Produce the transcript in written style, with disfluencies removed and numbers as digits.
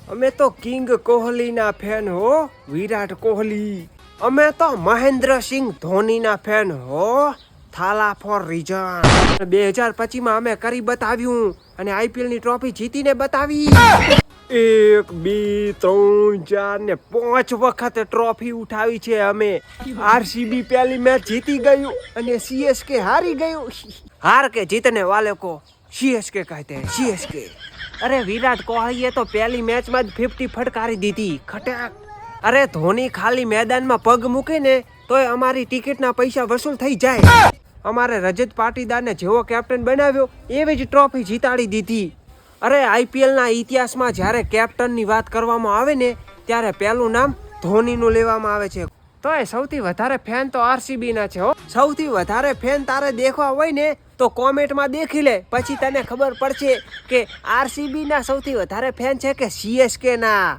અમે તો કિંગ કોહલી ના ફેન હો, વિરાટ કોહલી. અમે તો મહેન્દ્રસિંહ ધોની ના ફેન હો, થાલા ફોર રીઝન. 2025 માં અમે કરી બતાવ્યું અને આઈપીએલ ની ટ્રોફી જીતીને બતાવી. 1 2 3 4 ને 5 વખત ટ્રોફી ઉઠાવી છે અમે. આરસીબી પહેલી મેચ જીતી ગયું અને સીએસકે હારી ગયું. हार के जीतने वाले को सीएसके कहते हैं, सीएसके. अरे विराट कोहलीए तो पहली मैच में 50 फटकारी दी थी, खटक. अरे धोनी खाली मैदान में पग मूके ने तोय અમારી ટિકિટના પૈસા વસૂલ થઈ જાય. અમારે રજત પાટીદારને જેવો કેપ્ટન બનાવ્યો એવી જ ટ્રોફી જીતાડી દીધી. અરે આઈપીએલના ઇતિહાસમાં જ્યારે કેપ્ટનની વાત કરવામાં આવે ને ત્યારે પહેલું નામ ધોનીનું લેવામાં આવે છે. તોય સૌથી વધારે ફેન તો આરસીબી ના છે હો. સૌથી વધારે ફેન તારે દેખવા હોય ને તો કોમેન્ટમાં દેખી લે, પછી તને ખબર પડશે કે આરસીબી ના સૌથી વધારે ફેન છે કે સીએસકે ના.